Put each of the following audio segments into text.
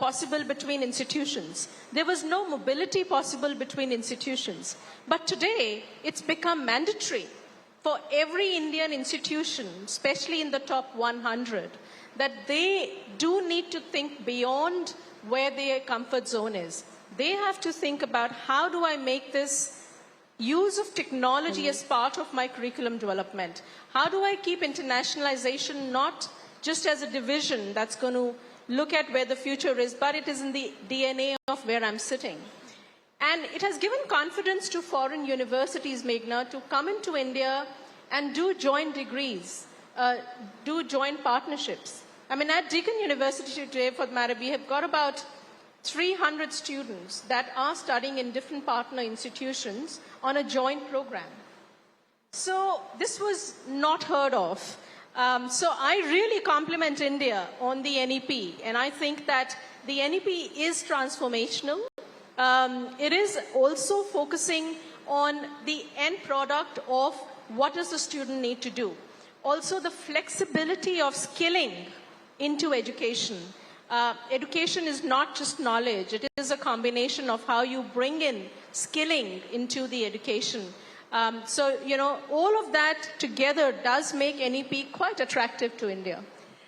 possible between institutions. There was no mobility possible between institutions. But today, it's become mandatory for every Indian institution, especially in the top 100, that they do need to think beyond where their comfort zone is. They have to think about, how do I make this use of technology as part of my curriculum development? How do I keep internationalization not just as a division that's going to look at where the future is, but it is in the DNA of where I'm sitting? And it has given confidence to foreign universities, Meghna, to come into India and do joint degrees, do joint partnerships. I mean, at Deakin University today, for the matter, we have got about 300 students that are studying in different partner institutions on a joint program. So this was not heard of. So I really compliment India on the NEP, and I think that the NEP is transformational. It is also focusing on the end product of what does the student need to do. Also the flexibility of skilling into education. Education is not just knowledge, it is a combination of how you bring in skilling into the education. So, you know, all of that together does make NEP quite attractive to India.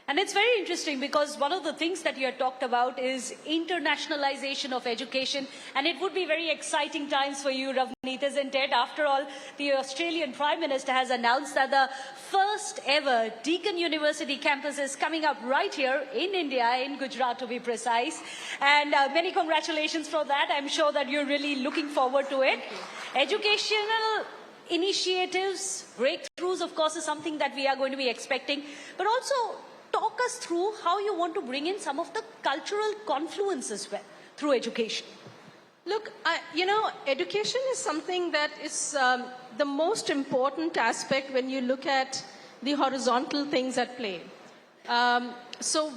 And it's very interesting because one of the things that you had talked about is internationalization of education, and it would be very exciting times for you, Ravneet, isn't it? After all, the Australian Prime Minister has announced that the first ever Deakin University campus is coming up right here in India, in Gujarat to be precise. And many congratulations for that. I'm sure that you're really looking forward to it. Educational initiatives, breakthroughs, of course, is something that we are going to be expecting, but also talk us through how you want to bring in some of the cultural confluence as well through education. Look, you know, education is something that is the most important aspect when you look at the horizontal things at play. So,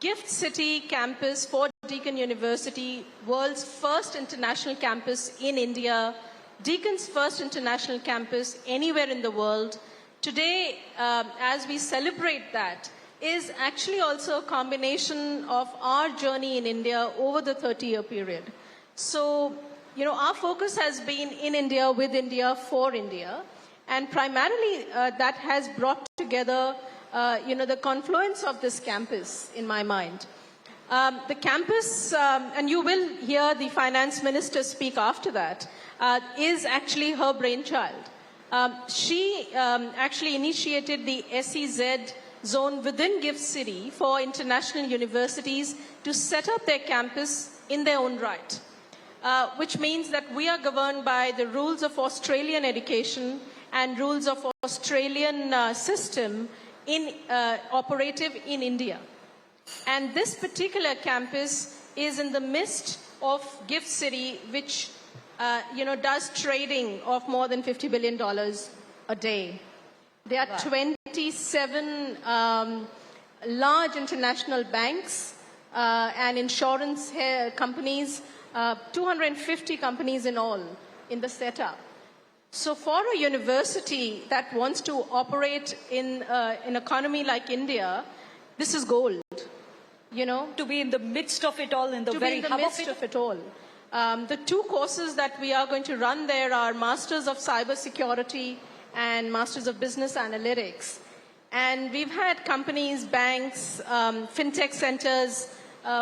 Gift City campus for Deakin University, world's first international campus in India, Deakin's first international campus anywhere in the world. Today, as we celebrate that, is actually also a combination of our journey in India over the 30-year period. So, you know, our focus has been in India, with India, for India. And primarily, that has brought together, you know, the confluence of this campus, in my mind. The campus, and you will hear the finance minister speak after that, is actually her brainchild. She actually initiated the SEZ zone within Gift City for international universities to set up their campus in their own right, which means that we are governed by the rules of Australian education and rules of Australian system in operative in India. And this particular campus is in the midst of Gift City, which you know, does trading of more than $50 billion a day. There are 27 large international banks and insurance companies, 250 companies in all in the setup. So for a university that wants to operate in an economy like India, this is gold, you know. To be in the midst of it all, in the very hub of it all. The two courses that we are going to run there are Masters of Cybersecurity and Masters of Business Analytics. And we've had companies, banks, fintech centers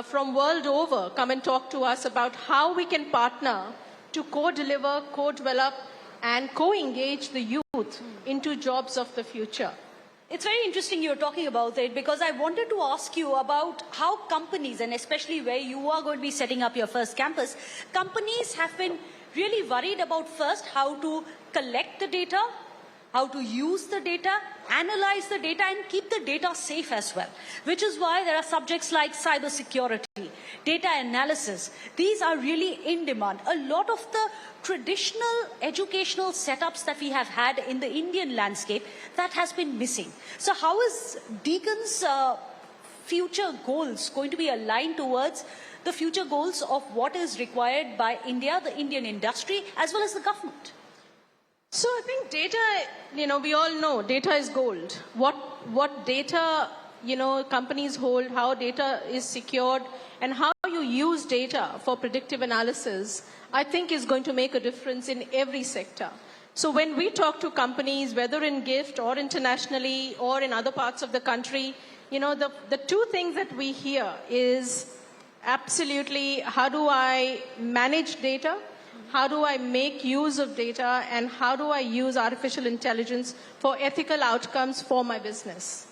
from world over come and talk to us about how we can partner to co-deliver, co-develop, and co-engage the youth into jobs of the future. It's very interesting you're talking about it, because I wanted to ask you about how companies, and especially where you are going to be setting up your first campus, companies have been really worried about first how to collect the data, how to use the data, analyze the data, and keep the data safe as well. Which is why there are subjects like cybersecurity, data analysis. These are really in demand. A lot of the traditional educational setups that we have had in the Indian landscape, that has been missing. So how is Deakin's future goals going to be aligned towards the future goals of what is required by India, the Indian industry, as well as the government? So I think data, you know, we all know data is gold. What data companies hold, how data is secured, and how you use data for predictive analysis, I think is going to make a difference in every sector. So when we talk to companies, whether in GIFT or internationally or in other parts of the country, the two things that we hear is absolutely how do I manage data, how do I make use of data, and how do I use artificial intelligence for ethical outcomes for my business.